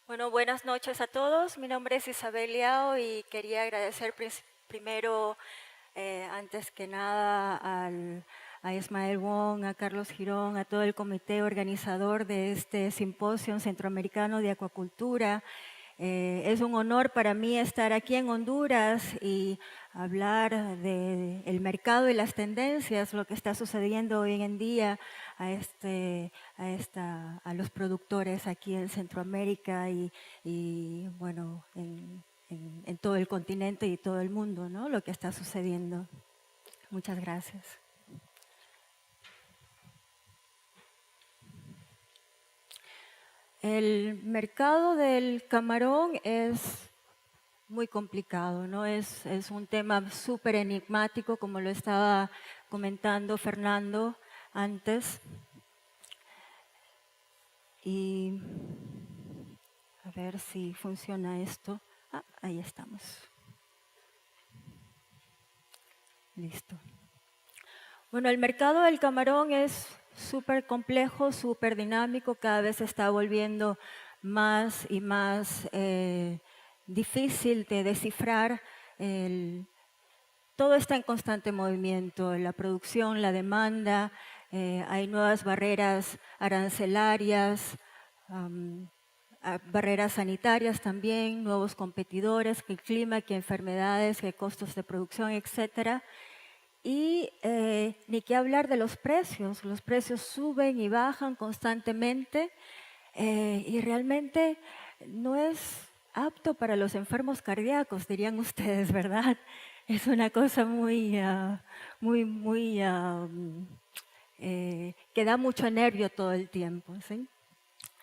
Bueno, buenas noches a todos. Mi nombre es Isabel Liao y quería agradecer primero, antes que nada, a Ismael Wong, a Carlos Girón, a todo el comité organizador de este simposio centroamericano de acuacultura. Es un honor para mí estar aquí en Honduras y hablar del mercado y las tendencias, lo que está sucediendo hoy en día a los productores aquí en Centroamérica y bueno, en todo el continente y todo el mundo, ¿no? Lo que está sucediendo. Muchas gracias. El mercado del camarón es muy complicado, ¿no? Es un tema súper enigmático, como lo estaba comentando Fernando antes. Y a ver si funciona esto. Ahí estamos. Listo. Bueno, el mercado del camarón es súper complejo, súper dinámico, cada vez se está volviendo más y más difícil de descifrar. Todo está en constante movimiento, la producción, la demanda, hay nuevas barreras arancelarias, barreras sanitarias también, nuevos competidores, que el clima, que enfermedades, que costos de producción, etcétera. Y ni qué hablar de los precios suben y bajan constantemente y realmente no es apto para los enfermos cardíacos, dirían ustedes, ¿verdad? Es una cosa que da mucho nervio todo el tiempo, ¿sí?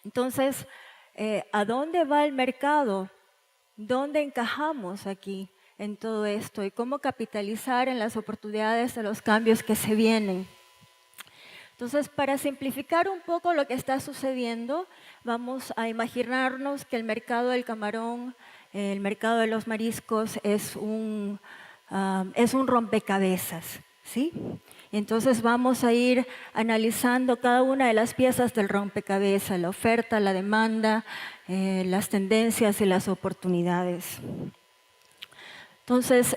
Entonces, ¿a dónde va el mercado? ¿Dónde encajamos aquí en todo esto? ¿Y cómo capitalizar en las oportunidades de los cambios que se vienen? Entonces, para simplificar un poco lo que está sucediendo, vamos a imaginarnos que el mercado del camarón, el mercado de los mariscos es un rompecabezas, ¿sí? Entonces vamos a ir analizando cada una de las piezas del rompecabezas, la oferta, la demanda, las tendencias y las oportunidades. Entonces,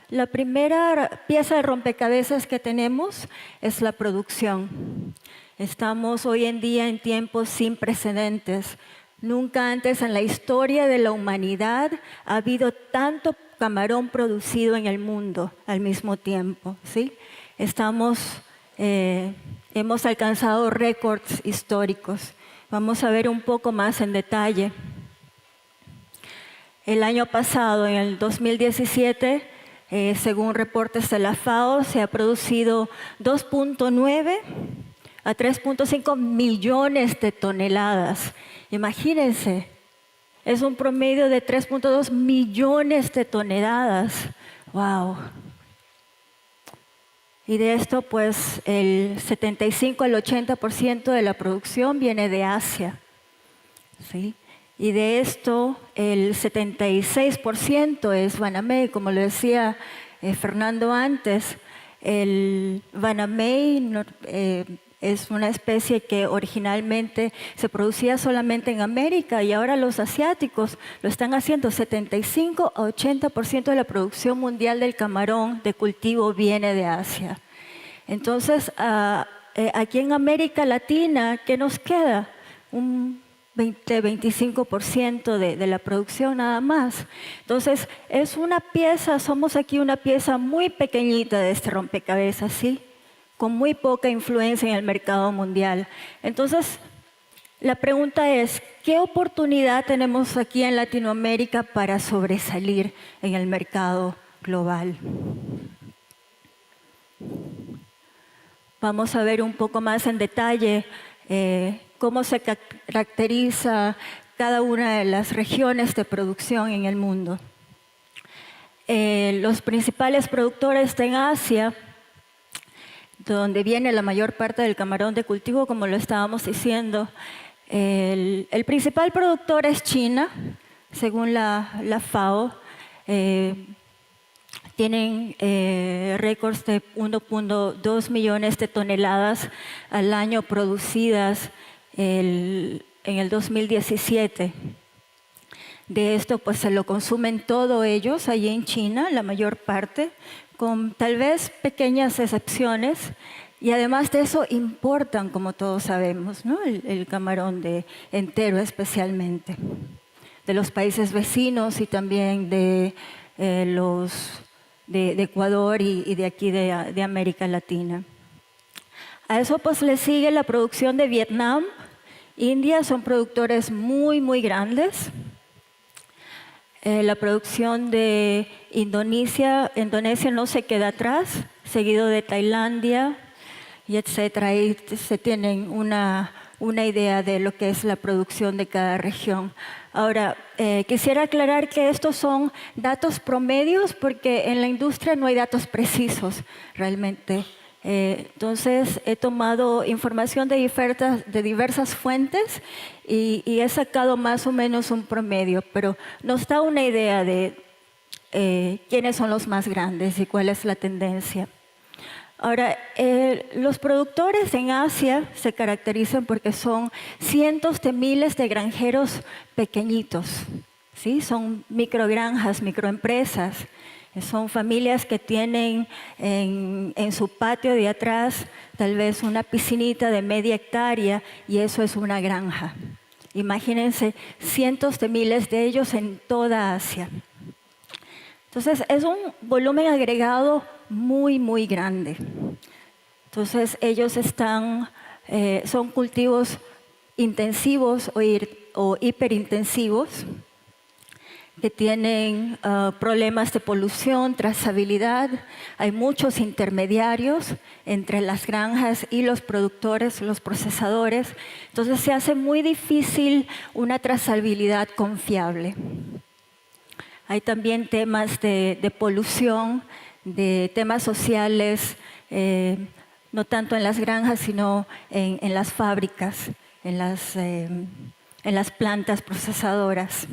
la primera pieza de rompecabezas que tenemos es la producción. Estamos hoy en día en tiempos sin precedentes. Nunca antes en la historia de la humanidad ha habido tanto camarón producido en el mundo al mismo tiempo, ¿sí? Hemos alcanzado récords históricos. Vamos a ver un poco más en detalle. El año pasado, en el 2017, según reportes de la FAO, se ha producido 2.9 a 3.5 millones de toneladas. Imagínense, es un promedio de 3.2 millones de toneladas. ¡Wow! Y de esto, pues, el 75 al 80% de la producción viene de Asia, ¿sí? Y de esto, el 76% es Banamey, como lo decía Fernando antes. El Banamey es una especie que originalmente se producía solamente en América y ahora los asiáticos lo están haciendo. 75 a 80% de la producción mundial del camarón de cultivo viene de Asia. Entonces, aquí en América Latina, ¿qué nos queda? Un 20-25% de la producción nada más. Entonces, es una pieza, somos aquí una pieza muy pequeñita de este rompecabezas, ¿sí? Con muy poca influencia en el mercado mundial. Entonces, la pregunta es, ¿qué oportunidad tenemos aquí en Latinoamérica para sobresalir en el mercado global? Vamos a ver un poco más en detalle cómo se caracteriza cada una de las regiones de producción en el mundo. Los principales productores están en Asia, donde viene la mayor parte del camarón de cultivo, como lo estábamos diciendo. El principal productor es China, según la FAO. Tienen récords de 1.2 millones de toneladas al año producidas. en el 2017. De esto pues se lo consumen todos ellos allí en China, la mayor parte, con tal vez pequeñas excepciones. Y además de eso importan, como todos sabemos, ¿no? El camarón entero especialmente, de los países vecinos y también de de Ecuador y de aquí de América Latina. A eso pues le sigue la producción de Vietnam, India, son productores muy, muy grandes. La producción de Indonesia no se queda atrás, seguido de Tailandia y etcétera. Ahí se tienen una idea de lo que es la producción de cada región. Ahora, quisiera aclarar que estos son datos promedios porque en la industria no hay datos precisos realmente. Entonces, he tomado información de diversas fuentes y he sacado más o menos un promedio, pero nos da una idea de quiénes son los más grandes y cuál es la tendencia. Ahora, los productores en Asia se caracterizan porque son cientos de miles de granjeros pequeñitos, ¿sí? Son microgranjas, microempresas. Son familias que tienen en su patio de atrás tal vez una piscinita de media hectárea y eso es una granja. Imagínense cientos de miles de ellos en toda Asia. Entonces es un volumen agregado muy, muy grande. Entonces ellos son cultivos intensivos o hiperintensivos que tienen problemas de polución, trazabilidad. Hay muchos intermediarios entre las granjas y los productores, los procesadores. Entonces se hace muy difícil una trazabilidad confiable. Hay también temas de polución, de temas sociales, no tanto en las granjas, sino en las fábricas, en las plantas procesadoras.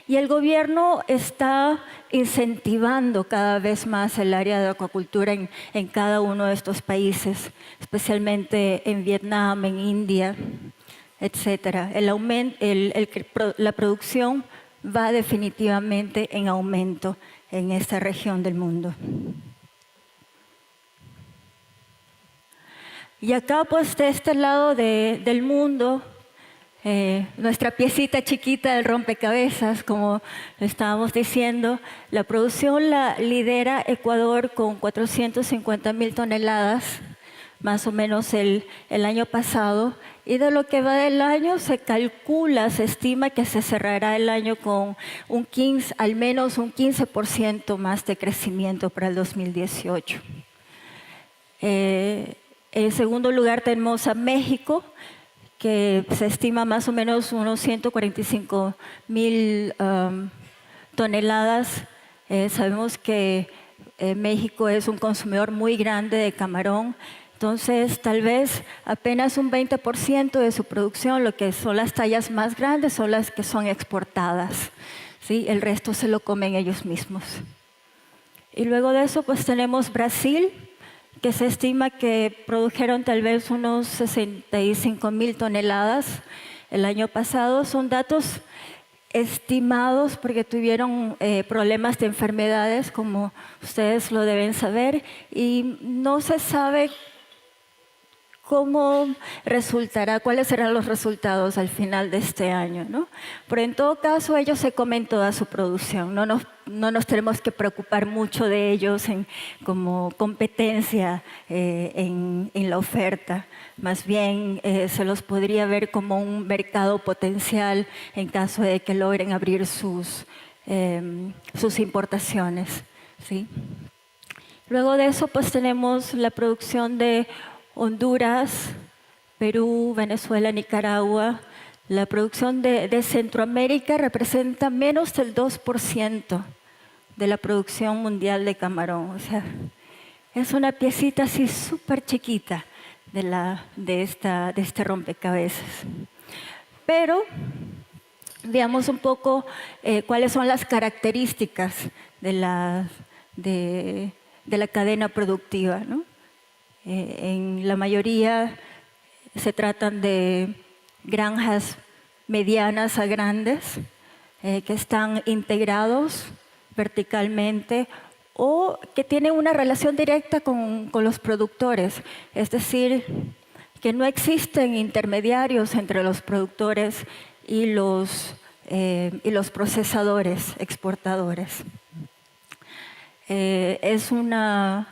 Y el gobierno está incentivando cada vez más el área de acuacultura en cada uno de estos países, especialmente en Vietnam, en India, etc. La producción va definitivamente en aumento en esta región del mundo. Y acá, pues, de este lado del mundo, nuestra piecita chiquita del rompecabezas, como estábamos diciendo, la producción la lidera Ecuador con 450,000 toneladas, más o menos el año pasado, y de lo que va del año se estima que se cerrará el año con al menos un 15% más de crecimiento para el 2018. En segundo lugar tenemos a México, que se estima más o menos unos 145,000 toneladas. Sabemos que México es un consumidor muy grande de camarón, entonces tal vez apenas un 20% de su producción, lo que son las tallas más grandes, son las que son exportadas, ¿sí? El resto se lo comen ellos mismos. Y luego de eso pues tenemos Brasil, que se estima que produjeron tal vez unos 65,000 toneladas el año pasado. Son datos estimados porque tuvieron problemas de enfermedades, como ustedes lo deben saber, y no se sabe cómo resultará, cuáles serán los resultados al final de este año, ¿no? Pero en todo caso, ellos se comen toda su producción. No nos tenemos que preocupar mucho de ellos como competencia en la oferta. Más bien, se los podría ver como un mercado potencial en caso de que logren abrir sus importaciones, ¿sí? Luego de eso, pues tenemos la producción de Honduras, Perú, Venezuela, Nicaragua. La producción de Centroamérica representa menos del 2% de la producción mundial de camarón. O sea, es una piecita así súper chiquita de este rompecabezas. Pero veamos un poco cuáles son las características de la cadena productiva, ¿no? En la mayoría se tratan de granjas medianas a grandes que están integrados verticalmente o que tienen una relación directa con los productores, es decir, que no existen intermediarios entre los productores y los procesadores, exportadores. Es una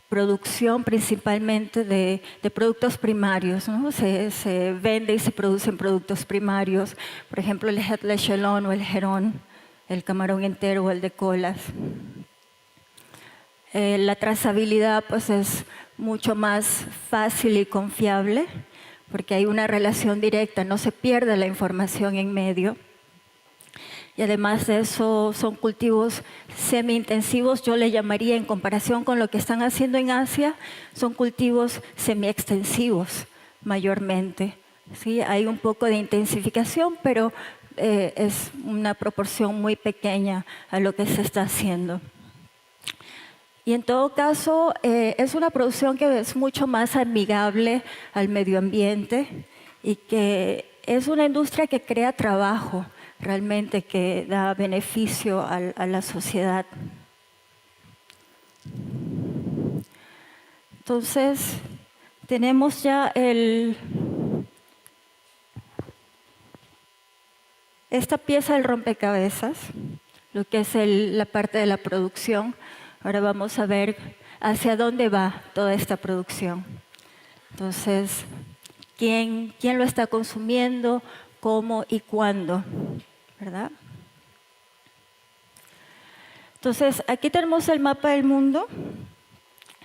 producción principalmente de productos primarios, ¿no? Se vende y se producen productos primarios, por ejemplo el headless chelón o el jerón, el camarón entero o el de colas. La trazabilidad pues es mucho más fácil y confiable porque hay una relación directa, no se pierde la información en medio. Y además de eso son cultivos semi-intensivos, yo le llamaría en comparación con lo que están haciendo en Asia, son cultivos semi-extensivos mayormente. ¿Sí? Hay un poco de intensificación, pero es una proporción muy pequeña a lo que se está haciendo. Y en todo caso, es una producción que es mucho más amigable al medio ambiente y que es una industria que crea trabajo, realmente que da beneficio a la sociedad. Entonces, tenemos ya esta pieza del rompecabezas, lo que es la parte de la producción. Ahora vamos a ver hacia dónde va toda esta producción. Entonces, ¿quién lo está consumiendo? ¿Cómo y cuándo? ¿Verdad? Entonces, aquí tenemos el mapa del mundo.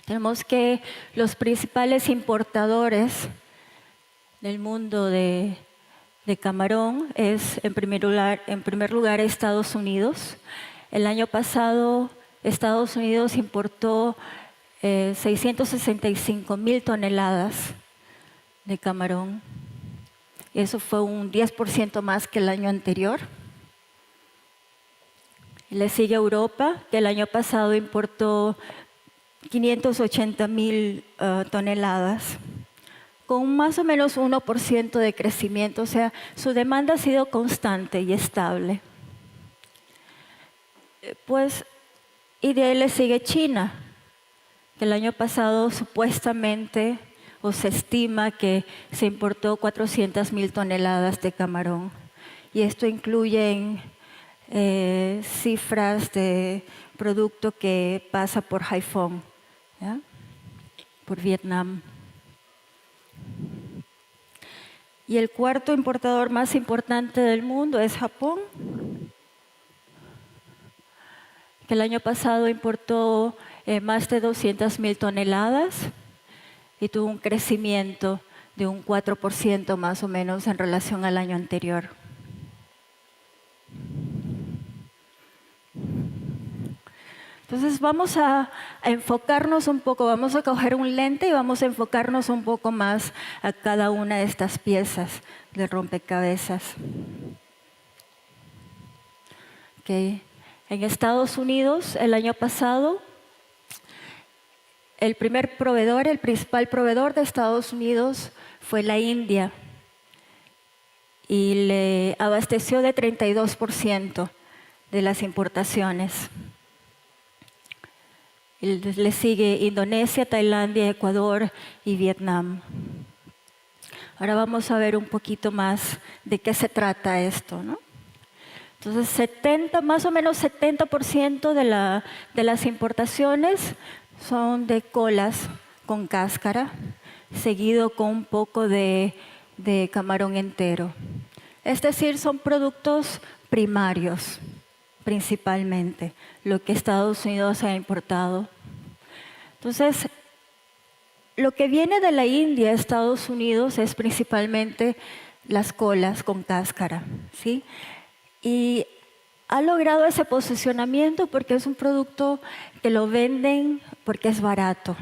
Tenemos que los principales importadores del mundo de camarón es, en primer lugar, Estados Unidos. El año pasado, Estados Unidos importó 665,000 toneladas de camarón. Eso fue un 10% más que el año anterior. Le sigue Europa, que el año pasado importó 580,000 toneladas, con más o menos 1% de crecimiento, o sea, su demanda ha sido constante y estable. Y de ahí le sigue China, que el año pasado supuestamente, o se estima que se importó 400,000 toneladas de camarón. Y esto incluye cifras de producto que pasa por Haiphong, ¿ya? Por Vietnam. Y el cuarto importador más importante del mundo es Japón, que el año pasado importó más de 200,000 toneladas y tuvo un crecimiento de un 4% más o menos en relación al año anterior. Entonces vamos a enfocarnos un poco, vamos a coger un lente y vamos a enfocarnos un poco más a cada una de estas piezas de rompecabezas. Okay. En Estados Unidos, el año pasado, el principal proveedor de Estados Unidos fue la India y le abasteció de 32% de las importaciones. Le sigue Indonesia, Tailandia, Ecuador y Vietnam. Ahora vamos a ver un poquito más de qué se trata esto, ¿no? Entonces, más o menos 70% de las importaciones son de colas con cáscara, seguido con un poco de camarón entero. Es decir, son productos primarios, principalmente, lo que Estados Unidos ha importado. Entonces, lo que viene de la India a Estados Unidos es principalmente las colas con cáscara, ¿sí? Y ha logrado ese posicionamiento porque es un producto que lo venden porque es barato.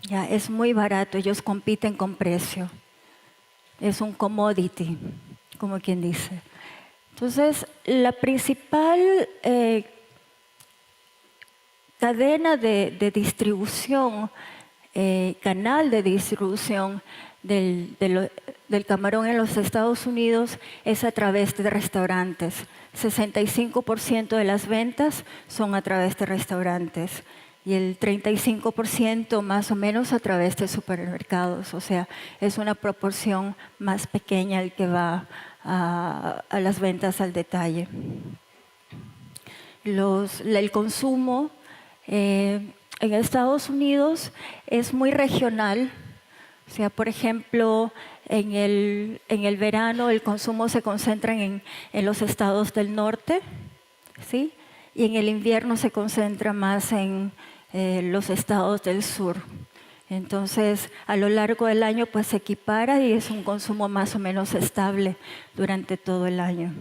Ya, es muy barato, ellos compiten con precio. Es un commodity, como quien dice. Entonces, la principal cadena de distribución, canal de distribución del camarón en los Estados Unidos es a través de restaurantes. 65% de las ventas son a través de restaurantes y el 35% más o menos a través de supermercados. O sea, es una proporción más pequeña el que va a las ventas al detalle. El consumo en Estados Unidos es muy regional. O sea, por ejemplo, en el verano el consumo se concentra en los estados del norte, ¿sí? Y en el invierno se concentra más en los estados del sur. Entonces, a lo largo del año pues se equipara y es un consumo más o menos estable durante todo el año.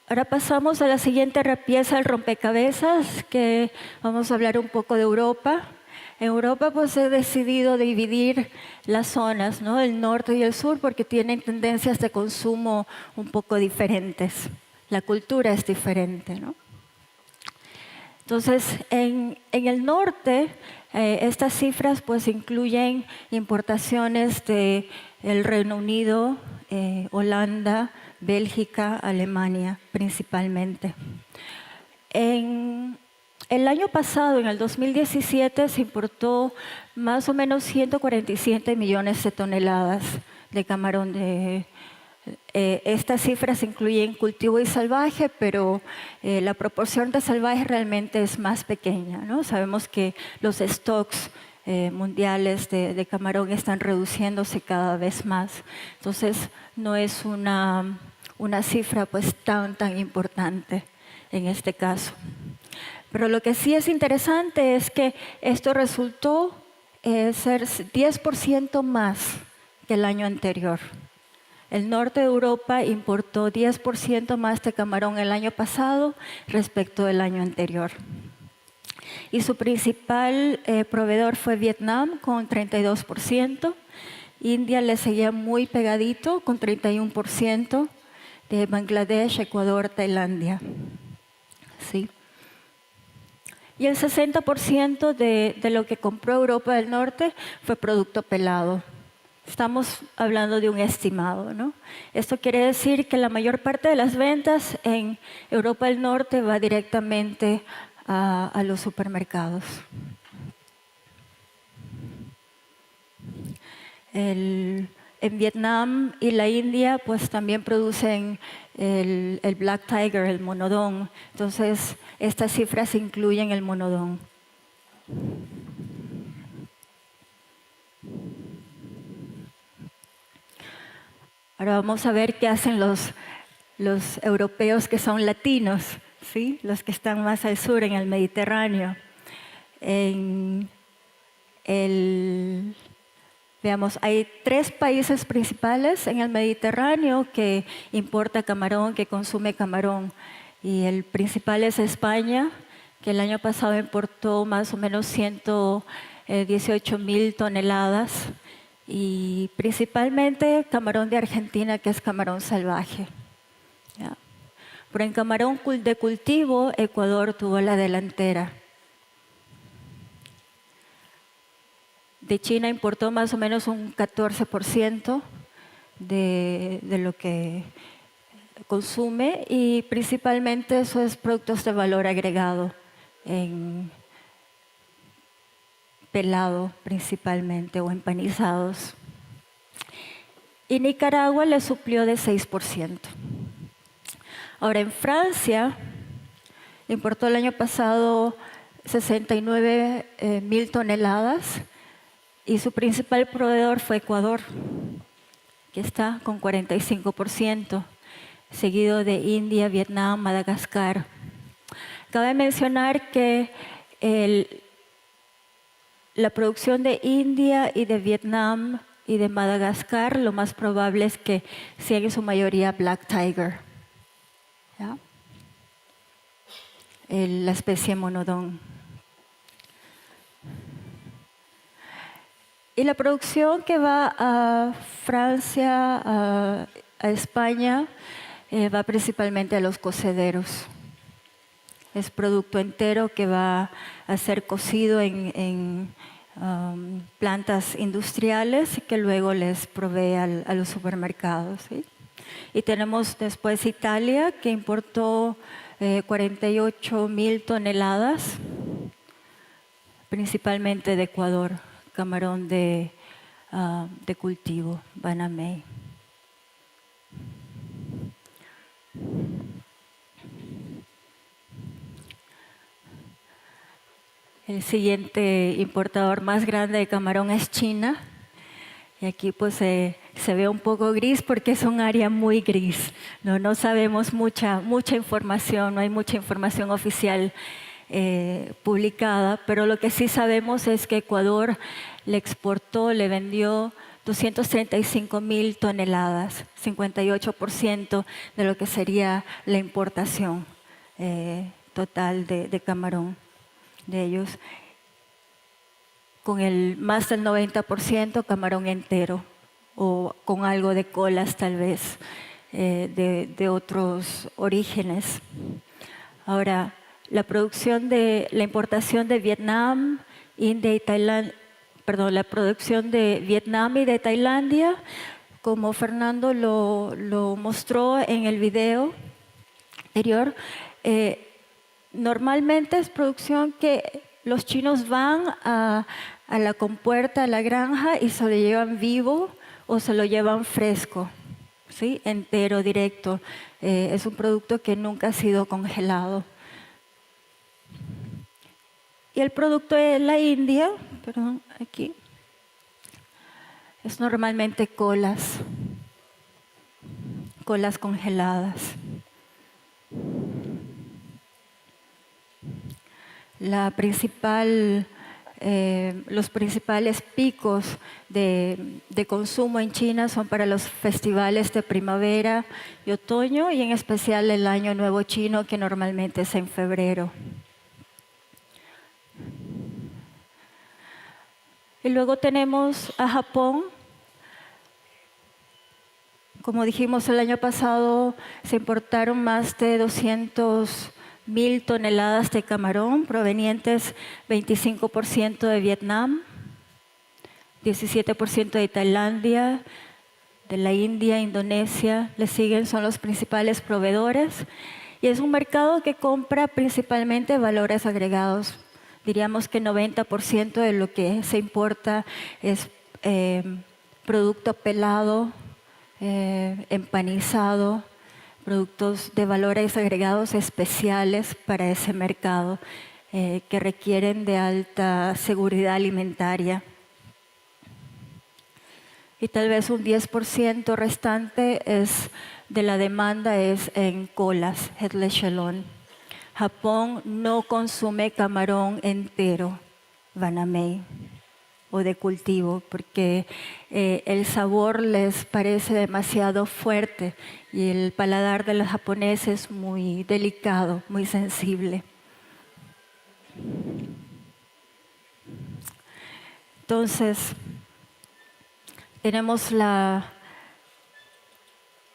Ahora pasamos a la siguiente pieza del rompecabezas, que vamos a hablar un poco de Europa. En Europa pues he decidido dividir las zonas, ¿no? El norte y el sur, porque tienen tendencias de consumo un poco diferentes. La cultura es diferente, ¿no? Entonces, en el norte, estas cifras pues incluyen importaciones del Reino Unido, Holanda, Bélgica, Alemania principalmente. En el año pasado, en el 2017, se importó más o menos 147 millones de toneladas de camarón. Estas cifras incluyen cultivo y salvaje, pero la proporción de salvaje realmente es más pequeña, ¿no? Sabemos que los stocks mundiales de camarón están reduciéndose cada vez más. Entonces, no es una cifra pues tan importante en este caso. Pero lo que sí es interesante es que esto resultó ser 10% más que el año anterior. El norte de Europa importó 10% más de camarón el año pasado respecto del año anterior. Y su principal proveedor fue Vietnam con 32%. India le seguía muy pegadito con 31%. De Bangladesh, Ecuador, Tailandia. ¿Sí? Y el 60% de lo que compró Europa del Norte fue producto pelado. Estamos hablando de un estimado, ¿no? Esto quiere decir que la mayor parte de las ventas en Europa del Norte va directamente a los supermercados. En Vietnam y la India pues también producen el Black Tiger, el monodón. Entonces, estas cifras incluyen el monodón. Ahora vamos a ver qué hacen los europeos que son latinos, ¿sí? Los que están más al sur, en el Mediterráneo. Veamos, hay 3 países principales en el Mediterráneo que importa camarón, que consume camarón. Y el principal es España, que el año pasado importó más o menos 118.000 toneladas. Y principalmente camarón de Argentina, que es camarón salvaje. ¿Ya? Pero en camarón de cultivo, Ecuador tuvo la delantera. De China importó más o menos un 14% de lo que consume y principalmente eso es productos de valor agregado, en pelado principalmente o empanizados. Y Nicaragua le suplió de 6%. Ahora en Francia importó el año pasado 69.000 toneladas. Y su principal proveedor fue Ecuador, que está con 45%, seguido de India, Vietnam, Madagascar. Cabe mencionar que la producción de India y de Vietnam y de Madagascar, lo más probable es que sean en su mayoría Black Tiger, ¿ya? La especie monodón. Y la producción que va a Francia, a España, va principalmente a los cocederos. Es producto entero que va a ser cocido en plantas industriales que luego les provee a los supermercados, ¿sí? Y tenemos después Italia, que importó 48.000 toneladas, principalmente de Ecuador, camarón de cultivo, Banamey. El siguiente importador más grande de camarón es China. Y aquí pues se ve un poco gris porque es un área muy gris. No sabemos mucha información, no hay mucha información oficial publicada, pero lo que sí sabemos es que Ecuador le vendió 235.000 toneladas, 58% de lo que sería la importación total de camarón de ellos, con más del 90% camarón entero o con algo de colas tal vez de otros orígenes. Ahora, la importación de Vietnam, India y Tailandia, la producción de Vietnam y de Tailandia, como Fernando lo mostró en el video anterior, normalmente es producción que los chinos van a la compuerta, a la granja, y se lo llevan vivo o se lo llevan fresco, ¿sí? Entero, directo. Es un producto que nunca ha sido congelado. Y el producto de la India, aquí, es normalmente colas congeladas. Los principales picos de consumo en China son para los festivales de primavera y otoño, y en especial el Año Nuevo Chino, que normalmente es en febrero. Y luego tenemos a Japón. Como dijimos, el año pasado se importaron más de 200.000 toneladas de camarón, provenientes 25% de Vietnam, 17% de Tailandia, de la India, Indonesia. Le siguen, son los principales proveedores. Y es un mercado que compra principalmente valores agregados. Diríamos que 90% de lo que se importa es producto pelado, empanizado, productos de valores agregados especiales para ese mercado que requieren de alta seguridad alimentaria. Y tal vez un 10% restante de la demanda es en colas, headless shalom. Japón no consume camarón entero, Banamey, o de cultivo, porque el sabor les parece demasiado fuerte y el paladar de los japoneses es muy delicado, muy sensible. Entonces, tenemos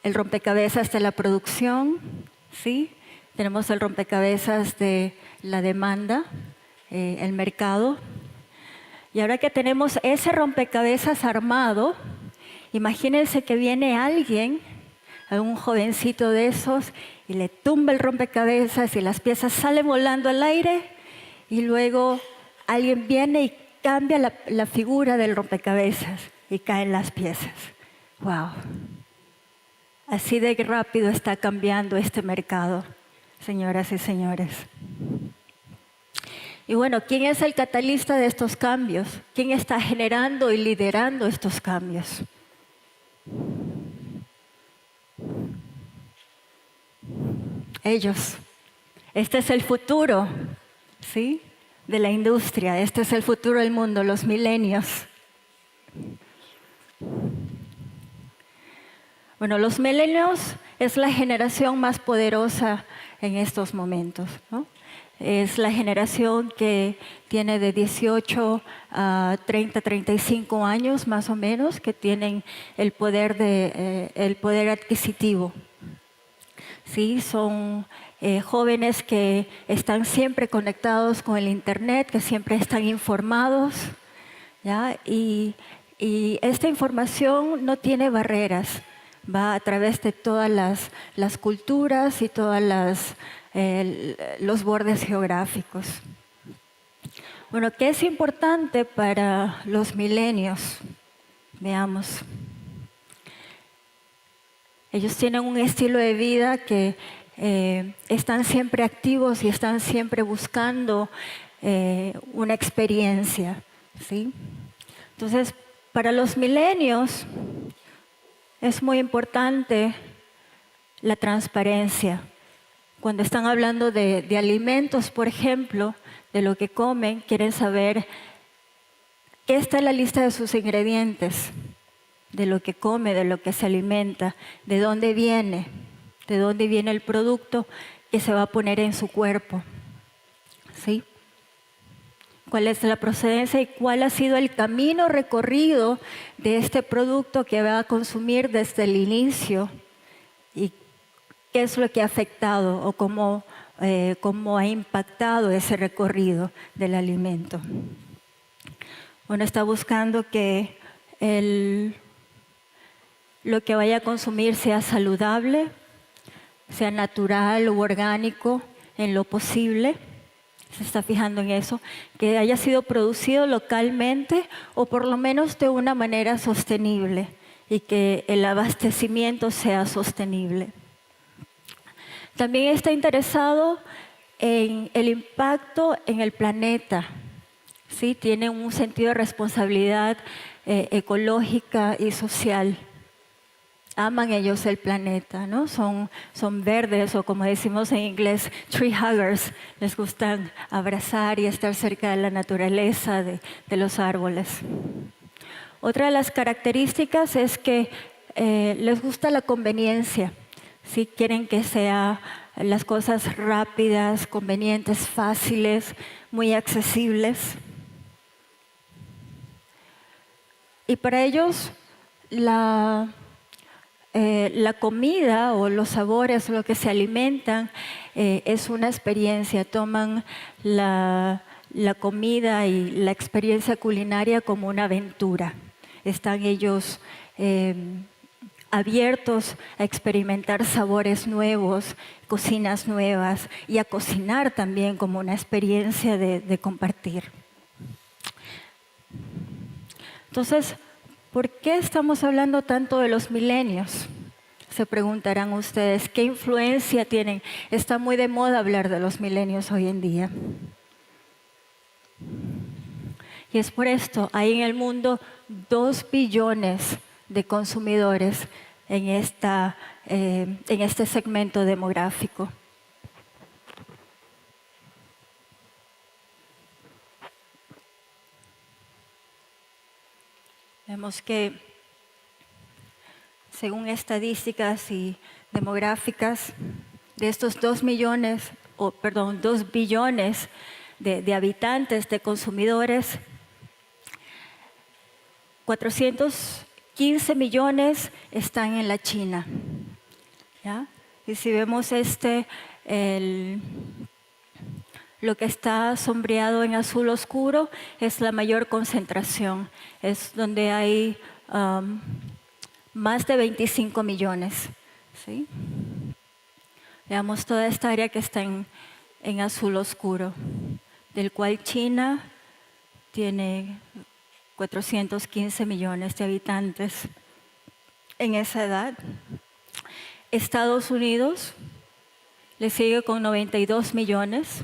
el rompecabezas de la producción, ¿sí? Tenemos el rompecabezas de la demanda, el mercado. Y ahora que tenemos ese rompecabezas armado, imagínense que viene alguien, un jovencito de esos, y le tumba el rompecabezas y las piezas salen volando al aire, y luego alguien viene y cambia la figura del rompecabezas y caen las piezas. ¡Wow! Así de rápido está cambiando este mercado, señoras y señores. Y bueno, ¿quién es el catalista de estos cambios? ¿Quién está generando y liderando estos cambios? Ellos. Este es el futuro, ¿sí?, de la industria. Este es el futuro del mundo, los milenios. Bueno, los milenios es la generación más poderosa en estos momentos, ¿no? Es la generación que tiene de 18 a 30, 35 años más o menos, que tienen el poder adquisitivo. Sí, son jóvenes que están siempre conectados con el Internet, que siempre están informados, ¿ya? Y esta información no tiene barreras, va a través de todas las culturas y todos los bordes geográficos. Bueno, ¿qué es importante para los milenios? Veamos. Ellos tienen un estilo de vida que están siempre activos y están siempre buscando una experiencia, ¿sí? Entonces, para los milenios es muy importante la transparencia. Cuando están hablando de alimentos, por ejemplo, de lo que comen, quieren saber qué está en la lista de sus ingredientes, de lo que come, de lo que se alimenta, de dónde viene el producto que se va a poner en su cuerpo, ¿sí? Cuál es la procedencia y cuál ha sido el camino recorrido de este producto que va a consumir desde el inicio y qué es lo que ha afectado o cómo ha impactado ese recorrido del alimento. Bueno, está buscando que lo que vaya a consumir sea saludable, sea natural o orgánico en lo posible. Se está fijando en eso, que haya sido producido localmente o por lo menos de una manera sostenible y que el abastecimiento sea sostenible. También está interesado en el impacto en el planeta, ¿sí? Tiene un sentido de responsabilidad ecológica y social. Aman ellos el planeta, ¿no? Son verdes o como decimos en inglés, tree huggers. Les gustan abrazar y estar cerca de la naturaleza, de los árboles. Otra de las características es que les gusta la conveniencia. ¿Sí? Quieren que sean las cosas rápidas, convenientes, fáciles, muy accesibles. Y para ellos la comida o los sabores, lo que se alimentan, es una experiencia. Toman la comida y la experiencia culinaria como una aventura. Están ellos abiertos a experimentar sabores nuevos, cocinas nuevas y a cocinar también como una experiencia de compartir. Entonces, ¿por qué estamos hablando tanto de los milenios? Se preguntarán ustedes, ¿qué influencia tienen? Está muy de moda hablar de los milenios hoy en día. Y es por esto, hay en el mundo 2 billones de consumidores en este segmento demográfico. Vemos que según estadísticas y demográficas, de estos 2 billones de habitantes, de consumidores, 415 millones están en la China, ¿ya? Y si vemos lo que está sombreado en azul oscuro es la mayor concentración, es donde hay más de 25 millones. ¿Sí? Veamos toda esta área que está en azul oscuro, del cual China tiene 415 millones de habitantes en esa edad. Estados Unidos le sigue con 92 millones.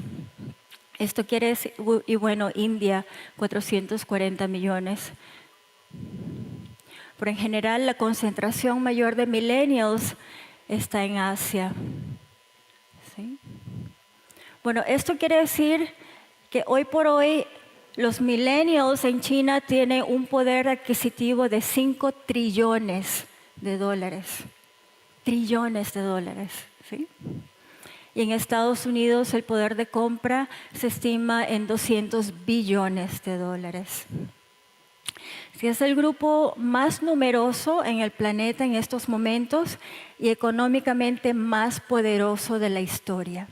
Esto quiere decir, y bueno, India, 440 millones. Pero en general la concentración mayor de millennials está en Asia. ¿Sí? Bueno, esto quiere decir que hoy por hoy los millennials en China tienen un poder adquisitivo de 5 trillones de dólares. Trillones de dólares. ¿Sí? Y en Estados Unidos el poder de compra se estima en 200 billones de dólares. Sí, es el grupo más numeroso en el planeta en estos momentos y económicamente más poderoso de la historia.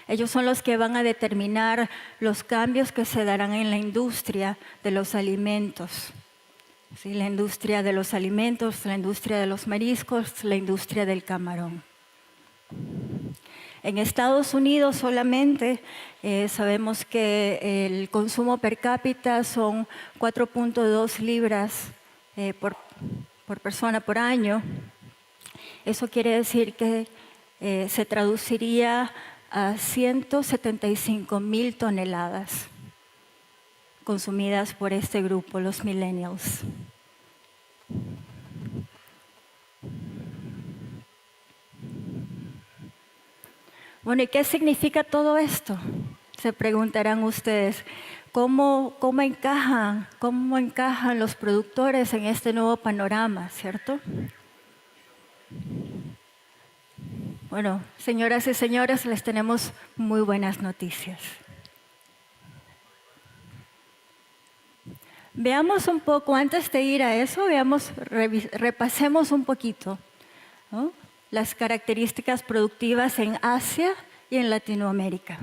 Ellos son los que van a determinar los cambios que se darán en la industria de los alimentos. Sí, la industria de los alimentos, la industria de los mariscos, la industria del camarón. En Estados Unidos solamente sabemos que el consumo per cápita son 4.2 libras por persona por año. Eso quiere decir que se traduciría a 175,000 toneladas consumidas por este grupo, los millennials. Bueno, ¿y qué significa todo esto? Se preguntarán ustedes. ¿Cómo encajan los productores en este nuevo panorama, cierto? Bueno, señoras y señores, les tenemos muy buenas noticias. Veamos un poco, antes de ir a eso, repasemos un poquito, ¿no?, las características productivas en Asia y en Latinoamérica.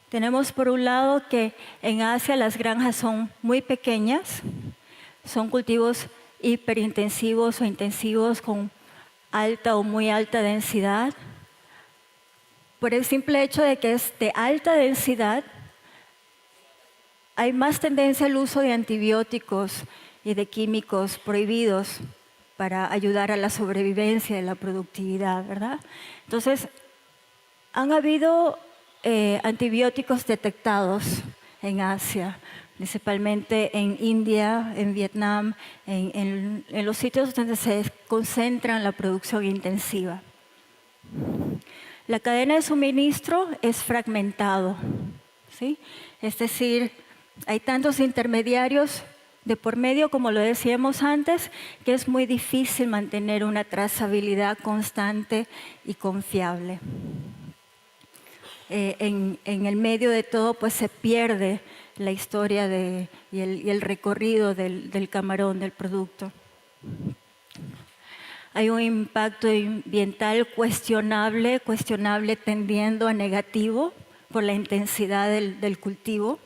Tenemos por un lado que en Asia las granjas son muy pequeñas, son cultivos hiperintensivos o intensivos con alta o muy alta densidad. Por el simple hecho de que es de alta densidad, hay más tendencia al uso de antibióticos y de químicos prohibidos para ayudar a la sobrevivencia y la productividad, ¿verdad? Entonces, han habido antibióticos detectados en Asia, principalmente en India, en Vietnam, en los sitios donde se concentra la producción intensiva. La cadena de suministro es fragmentado, ¿sí? Es decir, hay tantos intermediarios de por medio, como lo decíamos antes, que es muy difícil mantener una trazabilidad constante y confiable. En el medio de todo, pues se pierde la historia y el recorrido del camarón, del producto. Hay un impacto ambiental cuestionable tendiendo a negativo por la intensidad del cultivo.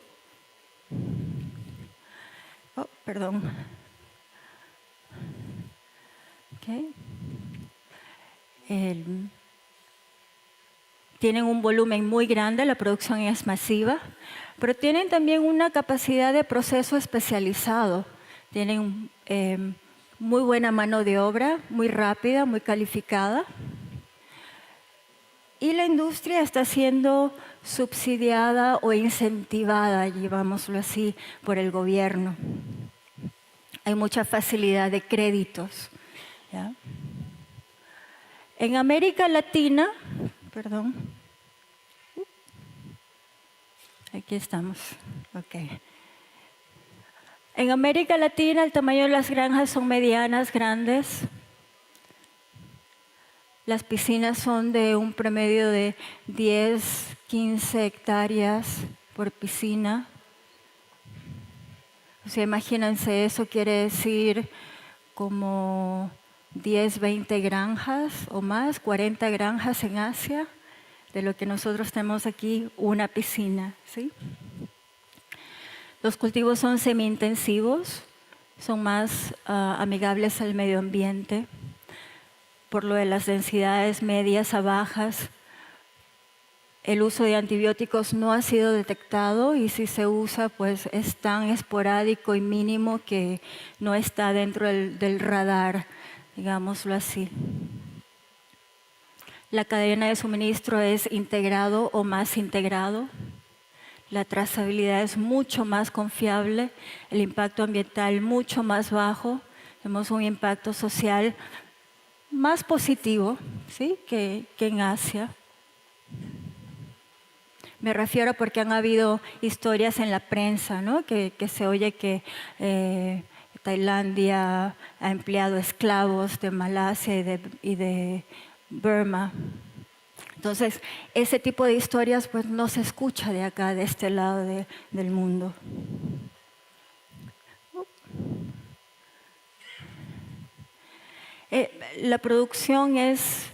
Oh, perdón. Okay. Tienen un volumen muy grande, la producción es masiva, pero tienen también una capacidad de proceso especializado. Tienen muy buena mano de obra, muy rápida, muy calificada. Y la industria está siendo subsidiada o incentivada, llevámoslo así, por el gobierno. Hay mucha facilidad de créditos, ¿ya? En América Latina, perdón, aquí estamos, ok. En América Latina el tamaño de las granjas son medianas, grandes. Las piscinas son de un promedio de 10, 15 hectáreas por piscina. O sea, imagínense, eso quiere decir como 10, 20 granjas o más, 40 granjas en Asia, de lo que nosotros tenemos aquí, una piscina, ¿sí? Los cultivos son semi-intensivos, son más amigables al medio ambiente, por lo de las densidades medias a bajas. El uso de antibióticos no ha sido detectado y si se usa, pues es tan esporádico y mínimo que no está dentro del radar, digámoslo así. La cadena de suministro es integrado o más integrado. La trazabilidad es mucho más confiable, el impacto ambiental mucho más bajo. Tenemos un impacto social más positivo, ¿sí?, que en Asia. Me refiero porque han habido historias en la prensa, ¿no?, que se oye que Tailandia ha empleado esclavos de Malasia y de Burma. Entonces, ese tipo de historias pues no se escucha de acá, de este lado del mundo. La producción es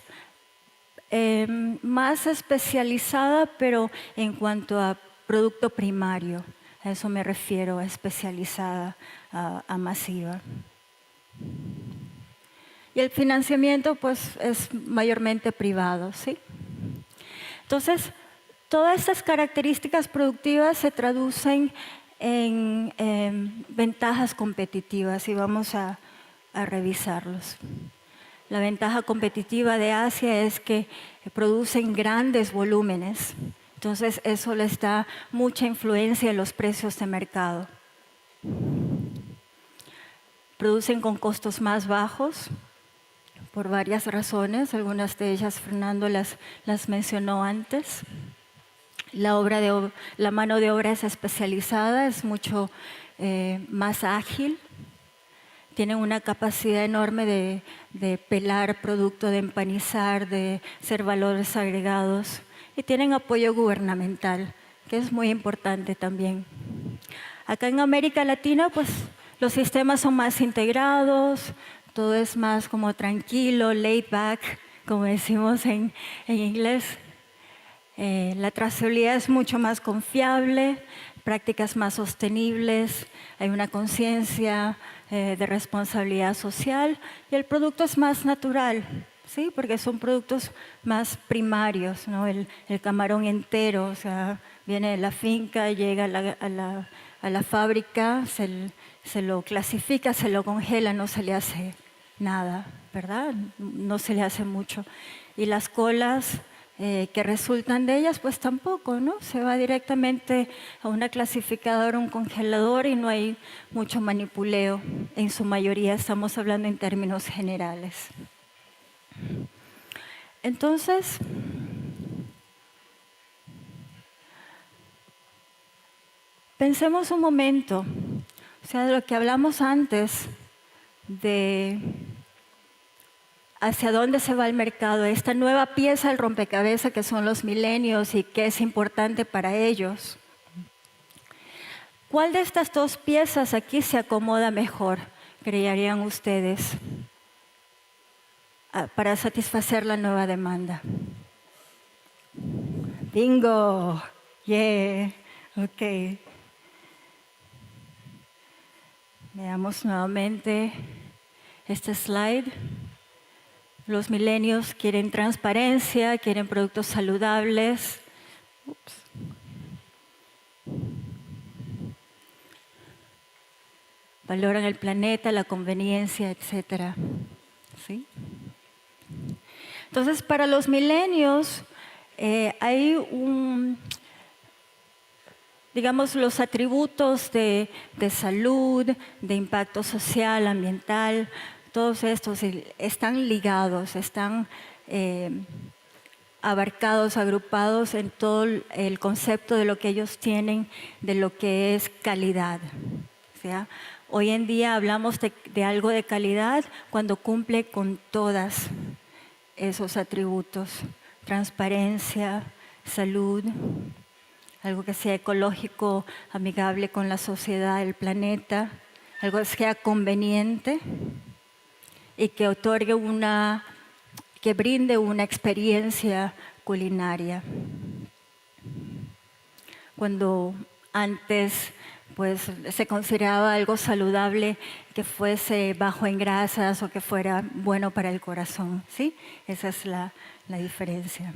más especializada, pero en cuanto a producto primario. A eso me refiero, a especializada, a masiva. Y el financiamiento pues es mayormente privado, ¿sí? Entonces, todas estas características productivas se traducen en ventajas competitivas y vamos a revisarlos. La ventaja competitiva de Asia es que producen grandes volúmenes, entonces eso les da mucha influencia en los precios de mercado. Producen con costos más bajos por varias razones, algunas de ellas Fernando las mencionó antes. La mano de obra es especializada, es mucho más ágil. Tienen una capacidad enorme de pelar producto, de empanizar, de hacer valores agregados. Y tienen apoyo gubernamental, que es muy importante también. Acá en América Latina, pues los sistemas son más integrados, todo es más como tranquilo, laid back, como decimos en inglés. La trazabilidad es mucho más confiable, prácticas más sostenibles, hay una conciencia de responsabilidad social y el producto es más natural, ¿sí? Porque son productos más primarios, ¿no? El camarón entero, o sea, viene de la finca, llega a la fábrica, se lo clasifica, se lo congela, no se le hace nada, ¿verdad? No se le hace mucho. Y las colas que resultan de ellas, pues tampoco, ¿no? Se va directamente a una clasificadora, un congelador y no hay mucho manipuleo. En su mayoría estamos hablando en términos generales. Entonces, pensemos un momento, o sea, de lo que hablamos antes, de hacia dónde se va el mercado, esta nueva pieza del rompecabezas que son los milenios y qué es importante para ellos. ¿Cuál de estas dos piezas aquí se acomoda mejor, creerían ustedes, para satisfacer la nueva demanda? ¡Bingo! ¡Yeah! Ok. Veamos nuevamente este slide. Los milenios quieren transparencia, quieren productos saludables. Ups. Valoran el planeta, la conveniencia, etc. ¿Sí? Entonces, para los milenios hay digamos, los atributos de salud, de impacto social, ambiental, todos estos están ligados, están abarcados, agrupados en todo el concepto de lo que ellos tienen, de lo que es calidad. O sea, hoy en día hablamos de algo de calidad cuando cumple con todos esos atributos: transparencia, salud, algo que sea ecológico, amigable con la sociedad, el planeta, algo que sea conveniente y que otorgue que brinde una experiencia culinaria. Cuando antes pues, se consideraba algo saludable que fuese bajo en grasas o que fuera bueno para el corazón, ¿sí? Esa es la diferencia.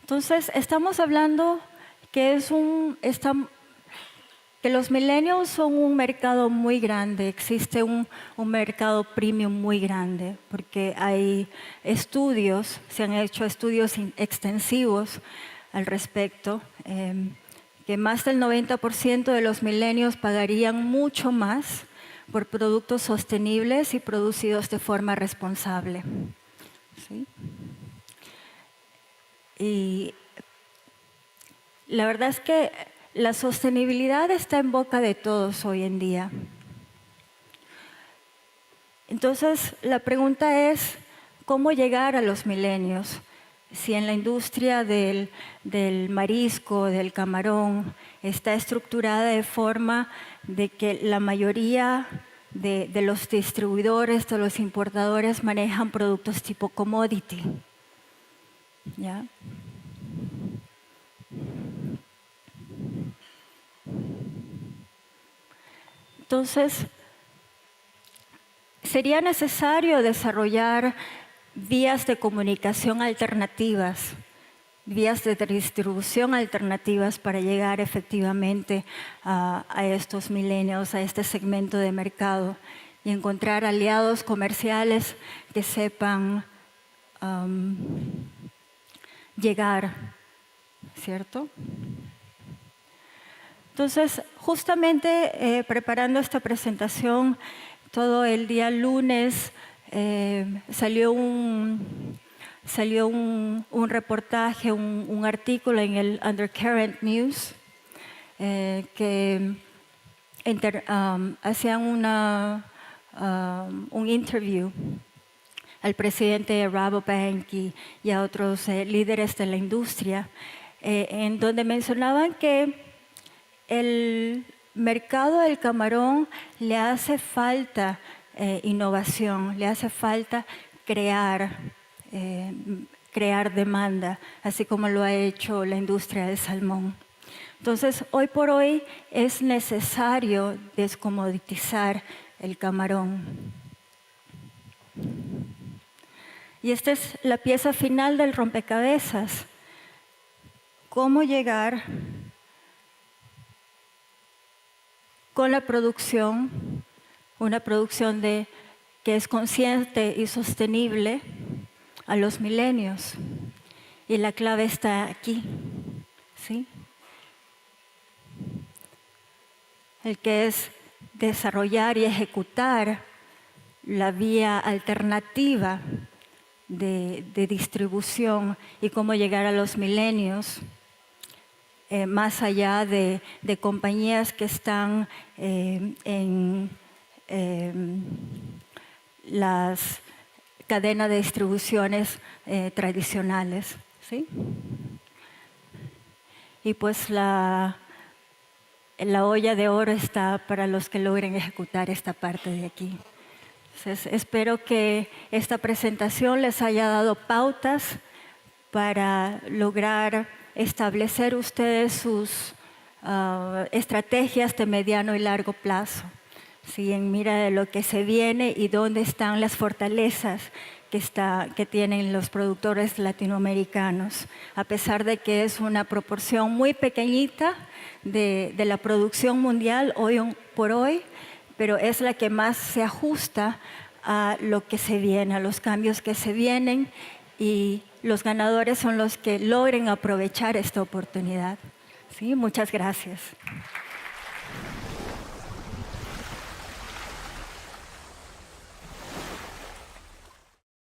Entonces, estamos hablando que que los millennials son un mercado muy grande, existe un mercado premium muy grande, porque hay estudios, se han hecho estudios extensivos al respecto, que más del 90% de los millennials pagarían mucho más por productos sostenibles y producidos de forma responsable. ¿Sí? Y la verdad es que la sostenibilidad está en boca de todos hoy en día. Entonces, la pregunta es, ¿cómo llegar a los milenios? Si en la industria del marisco, del camarón, está estructurada de forma de que la mayoría de los distribuidores, de los importadores manejan productos tipo commodity. ¿Ya? Entonces, sería necesario desarrollar vías de comunicación alternativas, vías de distribución alternativas para llegar efectivamente a estos millennials, a este segmento de mercado y encontrar aliados comerciales que sepan llegar, ¿cierto? Entonces, justamente preparando esta presentación, todo el día lunes salió un reportaje, un artículo en el Undercurrent News que hacían un interview al presidente de Rabobank y a otros líderes de la industria, en donde mencionaban que el mercado del camarón le hace falta innovación, le hace falta crear demanda, así como lo ha hecho la industria del salmón. Entonces, hoy por hoy es necesario descomoditizar el camarón. Y esta es la pieza final del rompecabezas. ¿Cómo llegar con la producción, una producción que es consciente y sostenible a los milenios? Y la clave está aquí, ¿sí? El que es desarrollar y ejecutar la vía alternativa de distribución y cómo llegar a los milenios, más allá de compañías que están en las cadenas de distribuciones tradicionales, ¿sí? Y pues la olla de oro está para los que logren ejecutar esta parte de aquí. Entonces, espero que esta presentación les haya dado pautas para lograr establecer ustedes sus estrategias de mediano y largo plazo, ¿sí? En mira de lo que se viene y dónde están las fortalezas que tienen los productores latinoamericanos, a pesar de que es una proporción muy pequeñita de la producción mundial hoy por hoy, pero es la que más se ajusta a lo que se viene, a los cambios que se vienen, y los ganadores son los que logren aprovechar esta oportunidad. ¿Sí? Muchas gracias.